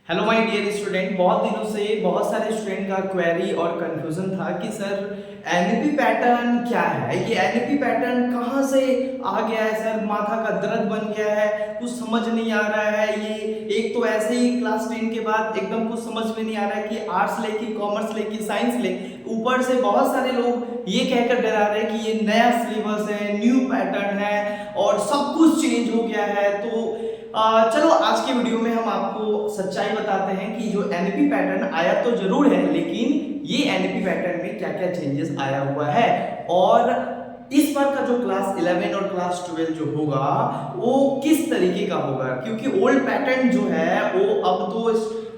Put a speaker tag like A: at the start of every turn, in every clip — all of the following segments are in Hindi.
A: Hello my dear student. बहुत दिनों से बहुत सारे स्टूडेंट का क्वेरी और कंफ्यूजन था कि सर एनईपी पैटर्न क्या है, ये एनईपी पैटर्न कहाँ से आ गया है सर, माथा का दर्द बन गया है, कुछ समझ नहीं आ रहा है। ये एक तो ऐसे ही क्लास 10 के बाद एकदम कुछ समझ में नहीं आ रहा है कि आर्ट्स ले कि कॉमर्स ले कि साइंस ले, ऊपर से बहुत सारे लोग ये कहकर डरा रहे हैं कि ये नया सिलेबस है, न्यू पैटर्न है और सब कुछ चेंज हो गया है। तो चलो आज के वीडियो में हम आपको सच्चाई बताते हैं कि जो एनईपी पैटर्न आया तो जरूर है, लेकिन ये एनईपी पैटर्न में क्या क्या चेंजेस आया हुआ है और इस बार का जो क्लास 11 और क्लास 12 जो होगा वो किस तरीके का होगा, क्योंकि ओल्ड पैटर्न जो है वो अब तो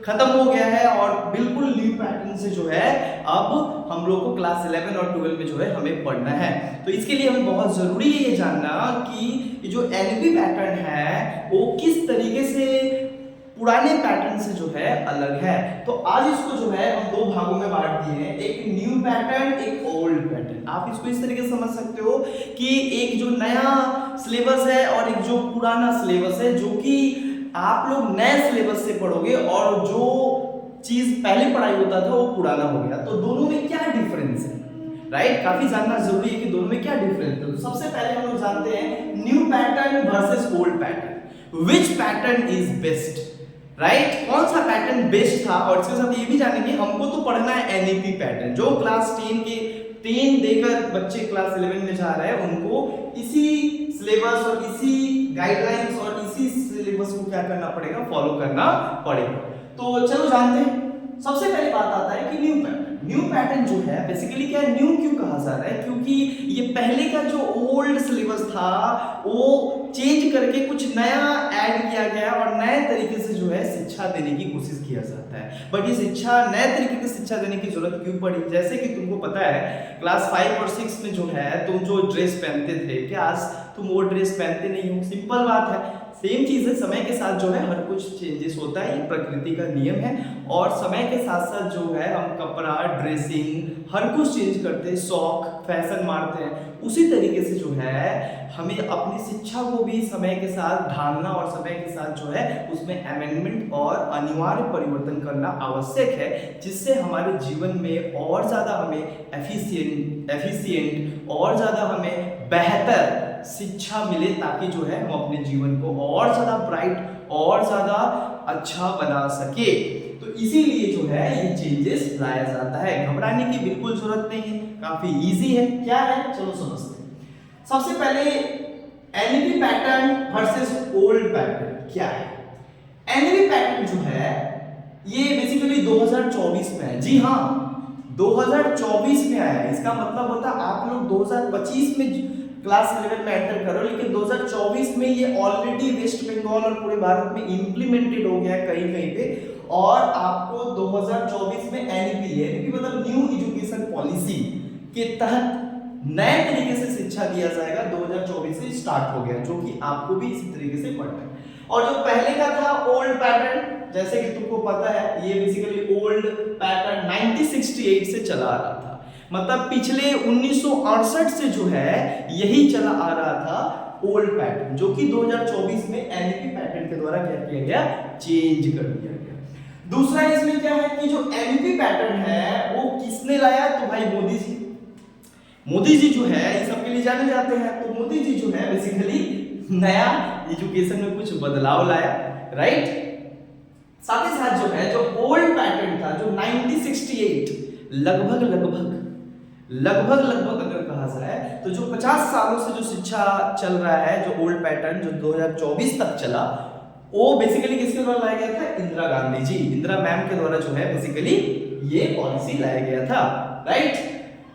A: खत्म हो गया है और बिल्कुल न्यू पैटर्न से जो है अब हम लोग को क्लास 11 और 12 में जो है हमें पढ़ना है। तो इसके लिए हमें बहुत जरूरी है ये जानना कि जो एनईपी पैटर्न है वो किस तरीके से पुराने पैटर्न से जो है अलग है। तो आज इसको जो है हम दो भागों में बांट दिए हैं, एक न्यू पैटर्न, एक ओल्ड पैटर्न। आप इसको इस तरीके से समझ सकते हो कि एक जो नया सिलेबस है और एक जो पुराना सिलेबस है, जो कि आप लोग नए सिलेबस से पढ़ोगे और जो चीज पहले पढ़ाई होता था वो पुराना हो गया। तो दोनों में क्या डिफरेंस है, राइट? काफी जानना जरूरी है कि दोनों में क्या डिफरेंस है। तो सबसे पहले हम लोग जानते हैं new pattern versus old pattern, which pattern is best, right? कौन सा पैटर्न बेस्ट था। और इसके साथ ये भी जानेंगे हमको तो पढ़ना है एनईपी पैटर्न। जो क्लास 10 के 10 देकर बच्चे क्लास 11 में जा रहे हैं उनको इसी सिलेबस और इसी गाइडलाइंस और इसी सिलेबस को क्या करना पड़ेगा, फॉलो करना पड़ेगा। तो चलो जानते हैं। सबसे पहले बात आता है कि न्यू पैटर्न। न्यू पैटर्न जो है बेसिकली क्या है, न्यू क्यों कहा जा रहा है, क्योंकि ये पहले का जो ओल्ड सिलेबस था वो चेंज करके कुछ नया ऐड किया गया और नए तरीके से जो है शिक्षा देने की कोशिश किया जाता है। बट ये शिक्षा नए तरीके की शिक्षा देने की जरूरत क्यों पड़ी? जैसे कि तुमको पता है क्लास 5 और 6 में जो है तुम जो ड्रेस पहनते थे, क्या आज तुम वो ड्रेस पहनते नहीं हो? सिंपल बात है। सेम चीज है, समय के साथ जो है हर कुछ चेंजेस होता है, ये प्रकृति का नियम है। और समय के साथ साथ जो है हम कपड़ा, ड्रेसिंग हर कुछ चेंज करते हैं, शौक, फैशन मारते हैं। उसी तरीके से जो है हमें अपनी शिक्षा को भी समय के साथ ढालना और समय के साथ जो है उसमें अमेंडमेंट और अनिवार्य परिवर्तन करना आवश्यक है, जिससे हमारे जीवन में और ज़्यादा हमें एफिशिएंट और ज़्यादा हमें बेहतर शिक्षा मिले, ताकि जो है हम अपने जीवन को और ज़्यादा ब्राइट और ज़्यादा अच्छा बना सके। तो इसीलिए जो है ये चेंजेस लाया जाता है। घबराने की बिल्कुल जरूरत नहीं है, काफी इजी है। क्या है चलो समझते हैं। सबसे पहले NEP pattern versus old pattern क्या है। एनईपी पैटर्न जो है ये बेसिकली 2024 में है। जी हाँ, 2024 में आया है। इसका मतलब होता है आप लोग 2025 में क्लास 11 में एंटर करो, लेकिन 2024 में ये ऑलरेडी वेस्ट बंगाल और पूरे भारत में इंप्लीमेंटेड हो गया है कहीं कहीं पे। और आपको 2024 में एनईपी है, एनईपी मतलब न्यू एजुकेशन पॉलिसी के तहत नए तरीके से शिक्षा दिया जाएगा। 2024 से स्टार्ट हो गया, जो कि आपको भी इसी तरीके से पढ़ना है। और जो पहले का था ओल्ड पैटर्न, जैसे कि तुमको पता है ये बेसिकली ओल्ड पैटर्न 1968 से चला आ रहा था। मतलब पिछले 1968 से जो है यही चला आ रहा था ओल्ड पैटर्न, जो कि 2024 में एनईपी पैटर्न के द्वारा क्या किया गया, चेंज कर दिया गया। दूसरा इसमें क्या है कि जो एनईपी पैटर्न है वो किसने लाया, तो भाई मोदी जी। मोदी जी जो है इस सब के लिए जाने जाते हैं। तो मोदी जी जो है बेसिकली नया एजुकेशन में कुछ बदलाव लाया, राइट? साथ ही साथ जो है जो ओल्ड पैटर्न था, जो 1968 लगभग अगर कहा जाए तो जो 50 सालों से जो शिक्षा चल रहा है, जो ओल्ड पैटर्न जो 2024 तक चला, वो बेसिकली किसके द्वारा लाया गया था, इंदिरा गांधी जी, इंदिरा मैम के द्वारा जो है बेसिकली ये पॉलिसी लाया गया था, राइट?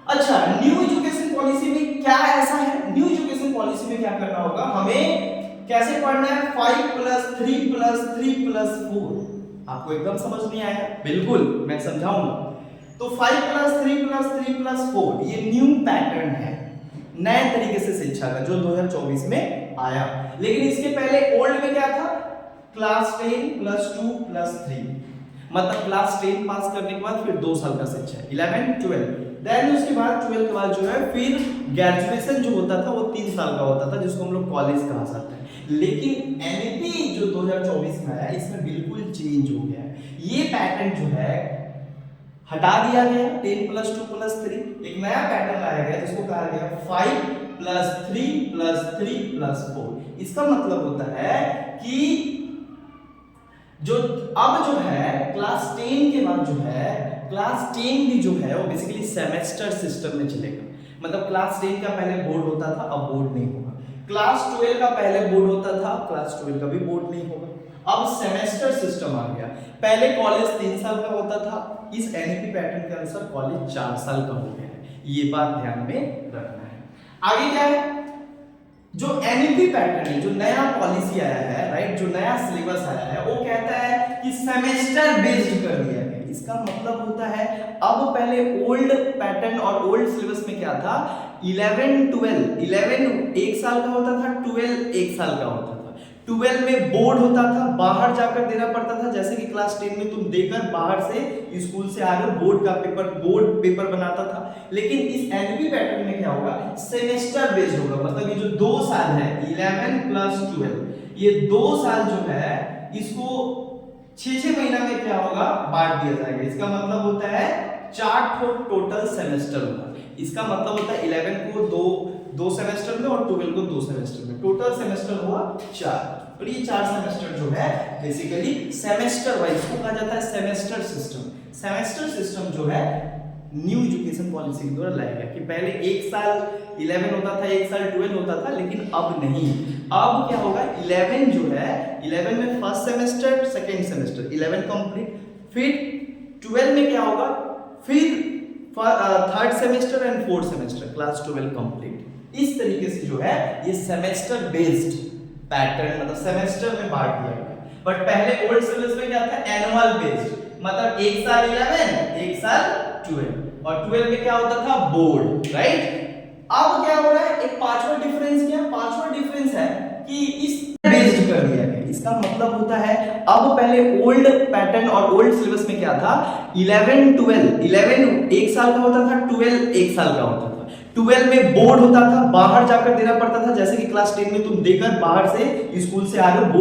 A: अच्छा, न्यू एजुकेशन पॉलिसी में क्या ऐसा है? न्यू एजुकेशन पॉलिसी में क्या करना होगा, हमें कैसे पढ़ना है, 5+3+3+4। आपको एकदम समझ नहीं आया? बिल्कुल मैं समझाऊंगा। तो 5+3+3+4 ये न्यू पैटर्न है, नए तरीके से शिक्षा का, जो 2024 में आया। लेकिन इसके पहले ओल्ड में क्या था, क्लास 10+2+3, मतलब क्लास 10 पास करने के बाद फिर 2 साल का शिक्षा, 11 12, देन उसके बाद 12 के बाद जो है फिर ग्रेजुएशन जो होता था वो 3 साल का होता था, जिसको हम लोग कॉलेज कहा जाता है। लेकिन एनईपी जो 2024 में आया इसमें बिल्कुल चेंज हो गया है। ये पैटर्न जो है हटा दिया गया 10 + 2 + 3, एक नया पैटर्न लाया गया जिसको कहा गया 5 + 3 + 3 + 4। इसका मतलब होता है कि जो अब जो है क्लास 10 के बाद जो है क्लास 10 भी जो है वो बेसिकली सेमेस्टर सिस्टम में चलेगा। मतलब क्लास 10 का पहले बोर्ड होता था, अब बोर्ड नहीं होगा। क्लास 12 का पहले बोर्ड होता था, क्लास 12 का भी बोर्ड नहीं होगा। अब सेमेस्टर सिस्टम आ गया। पहले कॉलेज 3 साल का होता था, इस एनईपी पैटर्न के अनुसार कॉलेज 4 साल का हो गया है। ये बात ध्यान में रखना है। आगे क्या है, जो एनईपी पैटर्न है, जो नया पॉलिसी आया है, राइट, जो नया सिलेबस आया है, वो कहता है कि सेमेस्टर बेस्ड कर दिया गया। इसका मतलब होता है अब पहले ओल्ड पैटर्न और ओल्ड सिलेबस में क्या था, 11 12 11 1 साल का होता था, 12 1 साल का होता था। 12 में बोर्ड होता था, बाहर जाकर देना पड़ता था, जैसे कि क्लास 10 में तुम देकर बाहर से स्कूल से आ रहे हो, बोर्ड पेपर बनाता था। लेकिन इस एनईपी पैटर्न में क्या होगा, सेमेस्टर बेस्ड होगा। मतलब ये जो 2 साल है 11 + 12, ये 2 साल जो है इसको 6-6 महीना में क्या होगा, बांट दिया जाएगा। इसका मतलब होता है 4 टोटल सेमेस्टर होगा। इसका मतलब होता है 11 को दो सेमेस्टर में और 12 को 2 सेमेस्टर में, टोटल सेमेस्टर हुआ 4। और ये 4 सेमेस्टर जो है बेसिकली सेमेस्टर वाइज को कहा जाता है सेमेस्टर सिस्टम। सेमेस्टर सिस्टम जो है न्यू एजुकेशन पॉलिसी के द्वारा लाया गया कि पहले 1 साल 11 होता था, 1 साल 12 होता था, लेकिन अब नहीं। अब क्या होगा, 11 जो है 11 में first semester, second semester 11 complete, फिर 12 में क्या होगा, फिर third semester and fourth semester class 12 complete. इस तरीके से जो है ये सेमेस्टर बेस्ड पैटर्न, मतलब सेमेस्टर में बांट दिया गया। बट पहले ओल्ड सिलेबस में क्या था, एनुअल बेस्ड, मतलब 1 साल 11 1 साल 12, और 12 में क्या होता था, बोर्ड, राइट। अब क्या हो रहा है, एक पांचवा डिफरेंस है कि इस बेस्ड कर दिया गया। इसका मतलब होता है अब पहले ओल्ड पैटर्न और ओल्ड सिलेबस में क्या था, 11 12 11 1 साल का होता था, 12 1 साल का होता था। 12 में बोर्ड होता था, बाहर जाकर देना पड़ता था, जैसे कि क्लास 10 में तुम देकर बाहर से स्कूल से आ रहे हो,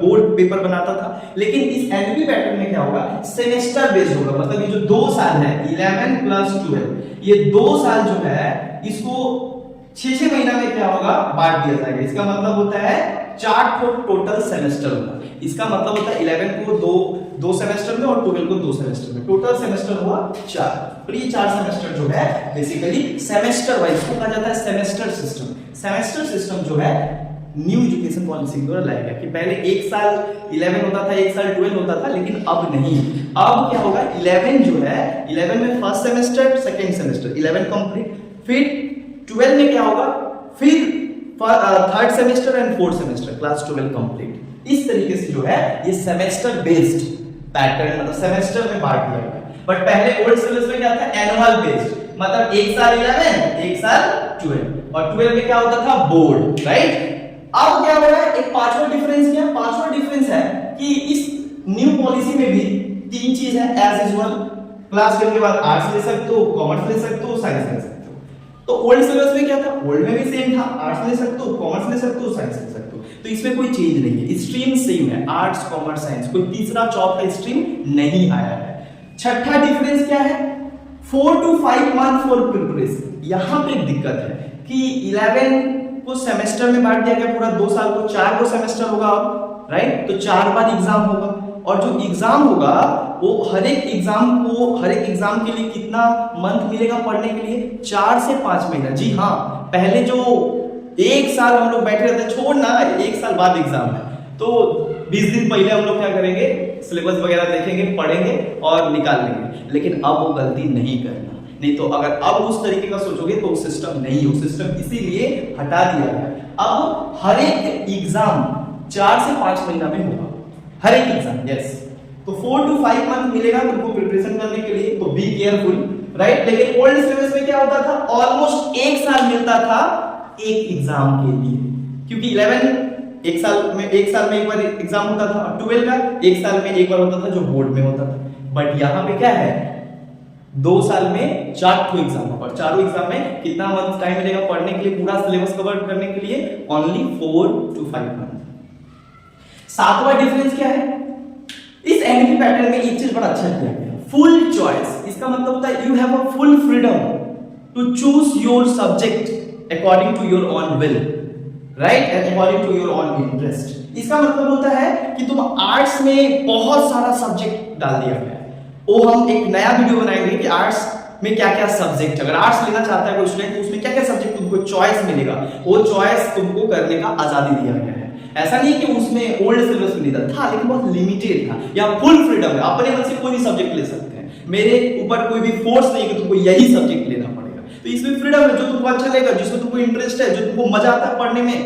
A: बोर्ड पेपर बनाता था। लेकिन इस एनईपी पैटर्न में क्या होगा, सेमेस्टर बेस्ड होगा। मतलब ये जो 2 साल है 11 + 12, ये 2 साल जो है इसको 6-6 महीना में क्या होगा, बांट दिया जाएगा। इसका मतलब होता है 4 टोटल सेमेस्टर होगा। इसका मतलब होता है 11 को दो सेमेस्टर में और 12 को 2 सेमेस्टर में, टोटल सेमेस्टर हुआ 4। और ये 4 सेमेस्टर जो है बेसिकली सेमेस्टर वाइज को कहा जाता है सेमेस्टर सिस्टम। सेमेस्टर सिस्टम जो है न्यू एजुकेशन पॉलिसी के द्वारा लाया गया कि पहले 1 साल 11 होता था, 1 साल 12 होता था, लेकिन अब नहीं। अब क्या होगा, 11 जो है 11 में first semester, second semester 11 complete, फिर 12 में क्या होगा, फिर third semester and fourth semester class 12 complete. इस तरीके से जो है ये सेमेस्टर बेस्ड पैटर्न, मतलब सेमेस्टर में बांट दिया गया। बट पहले ओल्ड सिलेबस में क्या था, एनुअल बेस्ड, मतलब 1 साल 11 1 साल 12, और 12 में क्या होता था, बोर्ड, राइट। अब क्या हो रहा है, एक पांचवा डिफरेंस है कि इस न्यू पॉलिसी में भी 3 चीज है एज यूजुअल। क्लास 10 के बाद आर्ट्स ले सकते हो, कॉमर्स ले सकते हो, साइंस ले सकते हो। तो ओल्ड सिलेबस में क्या था, ओल्ड में भी सेम था, आर्ट्स ले सकते हो, कॉमर्स ले सकते हो, साइंस ले सकते हो। तो इसमें कोई चेंज नहीं है, स्ट्रीम सेम है, आर्ट्स कॉमर्स साइंस, कोई तीसरा चौथा स्ट्रीम नहीं आया है। छठा डिफरेंस क्या है, 4 to 5 मंथ फॉर प्रिपरेशन। यहां पे एक दिक्कत है कि 11 को सेमेस्टर में बांट दिया गया, पूरा 2 साल को 4 को सेमेस्टर होगा अब, राइट। तो 4 बार एग्जाम होगा, और जो एग्जाम होगा वो हर एक एग्जाम के लिए कितना मंथ मिलेगा पढ़ने के लिए, 4 से 5 महीना। जी हाँ, पहले जो 1 साल हम लोग बैठे रहते, छोड़ना 1 साल बाद एग्जाम है, तो 20 दिन पहले हम लोग क्या करेंगे, सिलेबस वगैरह देखेंगे, पढ़ेंगे और निकाल लेंगे। लेकिन अब वो गलती नहीं करना, नहीं तो अगर अब उस तरीके का सोचोगे तो सिस्टम नहीं हो, सिस्टम इसीलिए हटा दिया गया। अब हर एक एग्जाम 4 से 5 महीना में होगा, हर एक एग्जाम, यस। तो 4 to 5 मंथ मिलेगा तुमको प्रिपरेशन करने के लिए, तो बी केयरफुल, राइट। लेकिन ओल्ड सिलेबस में क्या होता था, ऑलमोस्ट 1 साल मिलता था एक एग्जाम के लिए, क्योंकि 11 1 साल में एक बार एग्जाम होता था, और 12 का 1 साल में एक बार होता था जो बोर्ड में होता था। बट यहाँ पे क्या है, 2 साल में 4 एग्जाम होगा, और चारों एग्जाम में कितना मंथ टाइम मिलेगा पढ़ने के लिए, पूरा सिलेबस कवर करने के लिए, ओनली 4 to 5 मंथ। 7वां डिफरेंस क्या है, इस एनईपी पैटर्न में एक चीज बड़ा अच्छा किया गया, फुल चॉइस। इसका मतलब होता है you have a full freedom to choose your subject according to your own will, right, and according to your own interest. इसका मतलब होता है कि तुम आर्ट्स में बहुत सारा सब्जेक्ट डाल दिया गया है, वो हम एक नया वीडियो बनाएंगे कि आर्ट्स में क्या क्या सब्जेक्ट, अगर आर्ट्स लेना चाहता है कोई स्टूडेंट तो उसमें क्या क्या सब्जेक्ट तुमको चॉइस मिलेगा, वो चॉइस तुमको करने का आजादी दिया गया है। ऐसा नहीं कि उसमें ओल्ड सिलेबस में नहीं था, लेकिन बहुत लिमिटेड था, या फुल फ्रीडम है, अपने मन से कोई भी सब्जेक्ट ले सकते हैं, मेरे ऊपर कोई भी फोर्स नहीं है कि तुमको यही सब्जेक्ट लेना पड़ेगा। तो इसमें फ्रीडम है, जो तुमको अच्छा लगेगा, जिसमें तुमको इंटरेस्ट है, जो तुमको मजा आता है पढ़ने में,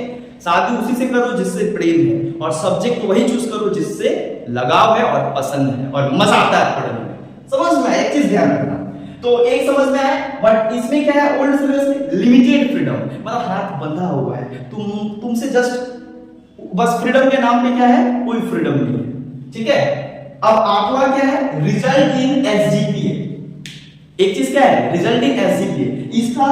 A: साथ ही उसी से करो जिससे प्रेम है, और सब्जेक्ट वही चूज करो जिससे लगाव है और पसंद है और मजा आता है पढ़ने में। समझ में, एक चीज ध्यान रखना, तो एक समझ में आया। बट इसमें क्या है, ओल्ड सिलेबस में लिमिटेड फ्रीडम, मतलब हाथ बंधा हुआ है, तुमसे जस्ट बस फ्रीडम के नाम पे क्या है, कोई फ्रीडम नहीं है, ठीक है। अब आठवां क्या है, रिजल्ट इन एसजीपीए। एक चीज क्या है, रिजल्ट इन एसजीपीए, इसका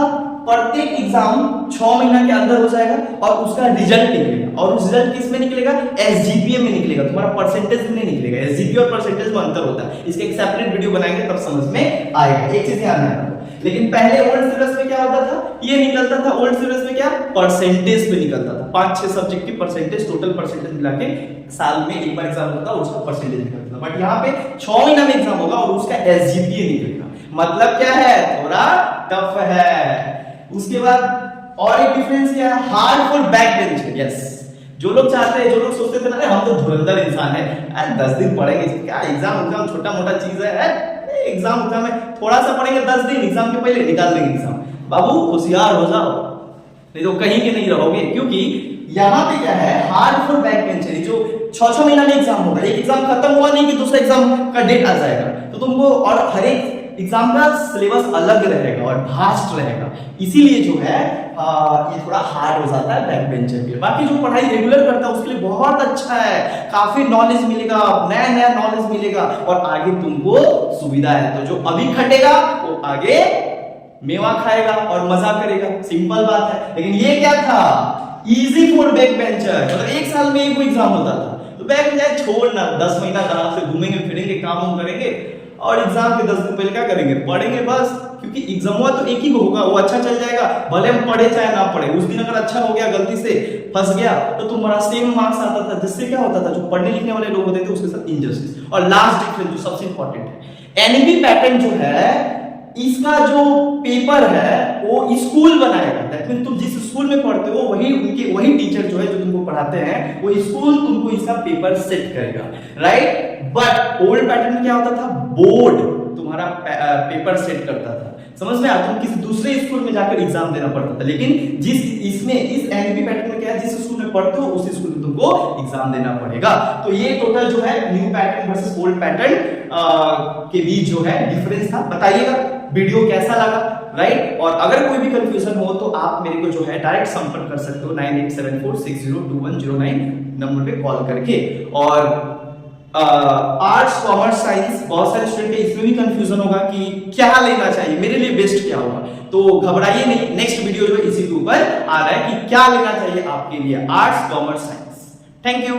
A: प्रत्येक एग्जाम 6 महीना के अंदर हो जाएगा और उसका रिजल्ट निकलेगा, और उस रिजल्ट किस में निकलेगा, एसजीपीए में निकलेगा, तुम्हारा परसेंटेज में नहीं निकलेगा। एसजीपीए और परसेंटेज में अंतर होता है, इसका एक सेपरेट वीडियो बनाएंगे तब समझ में आएगा, एक चीज ध्यान रखना। लेकिन पहले ओल्ड सिलेबस में क्या होता था, ये निकलता था ओल्ड सिलेबस में क्या, परसेंटेज पे निकलता था, 5-6 सब्जेक्ट की परसेंटेज, टोटल परसेंटेज मिला के साल में एक बार एग्जाम होता है, उसका परसेंटेज निकलता था। बट यहाँ पे 6 महीना में एग्जाम होगा और उसका एसजीपीए निकलेगा, मतलब क्या है, थोड़ा टफ है। उसके बाद और एक डिफरेंस क्या है, hard for back bencher. Yes, जो लोग चाहते हैं, जो लोग सोचते थे ना हम तो धुरंधर इंसान है, 10 दिन पढ़ेंगे, क्या एग्जाम छोटा मोटा चीज है, एग्जाम में थोड़ा सा पढ़ेंगे 10 दिन, एग्जाम के पहले निकाल लेंगे एग्जाम। बाबू होशियार हो जाओ, नहीं तो कहीं के नहीं रहोगे, क्योंकि यहाँ पे क्या है, हार्ड फॉर बैक बेंचर, जो 6-6 महीना में एग्जाम होगा, एक एग्जाम खत्म हुआ नहीं कि दूसरा एग्जाम का डेट आ जाएगा, तो तुमको, और हर एक एग्जाम का सिलेबस अलग रहेगा और भास्ट रहेगा, इसीलिए जो है ये थोड़ा हार्ड हो जाता है बैक बेंचर के लिए। बाकी जो पढ़ाई रेगुलर करता है उसके लिए बहुत अच्छा है, काफी नॉलेज मिलेगा, नया नया नॉलेज मिलेगा और आगे तुमको सुविधा है। तो जो अभी खटेगा वो आगे मेवा खाएगा और मजा करेगा, सिंपल बात है। लेकिन ये क्या था, इजी फॉर बैक बेंचर, मतलब एक साल में एक एग्जाम होता था, तो बैक बेंचर छोड़ना, 10 महीना आराम से घूमेंगे फिरेंगे, काम करेंगे, और एग्जाम के 10 दिन पहले क्या करेंगे, पढ़ेंगे बस, क्योंकि एग्जाम हुआ तो एक ही होगा, वो अच्छा चल जाएगा, भले हम पढ़े चाहे ना पढ़े। उस दिन अगर अच्छा हो गया, गलती से फंस गया, तो तुम्हारा सेम मार्क्स आता था, जिससे क्या होता था, जो पढ़ने लिखने वाले लोग होते थे उसके साथ इनजस्टिस। और लास्ट डिफरेंस जो सबसे इंपॉर्टेंट है, एनईपी पैटर्न जो है, इसका जो पेपर है वो स्कूल बनाएगा। दैट मीन तुम जिस स्कूल में पढ़ते हो वही टीचर जो है जो तुमको पढ़ाते हैं, वो स्कूल तुमको इसका पेपर सेट करेगा, राइट। बट ओल्ड पैटर्न में क्या होता था, बोर्ड तुम्हारा पेपर सेट करता था, समझ में आता, तुम किसी दूसरे स्कूल में जाकर एग्जाम देना पड़ता था। लेकिन जिस इसमें इस एनईपी पैटर्न में क्या है, जिस स्कूल में पढ़ते हो उसी स्कूल में तुमको एग्जाम देना पड़ेगा। तो ये टोटल जो है new pattern versus old pattern के बीच जो है डिफरेंस था। बताइएगा वीडियो कैसा लगा, राइट। और अगर कोई भी कंफ्यूजन हो तो आप मेरे को जो है डायरेक्ट संपर्क कर सकते हो 9874602109 नंबर पे कॉल करके। और आर्ट्स कॉमर्स साइंस बहुत सारे स्टूडेंट के इसमें भी कंफ्यूजन होगा कि क्या लेना चाहिए, मेरे लिए बेस्ट क्या होगा, तो घबराइए नहीं, नेक्स्ट वीडियो जो है इसी के ऊपर आ रहा है कि क्या लेना चाहिए आपके लिए, arts commerce science. Thank you.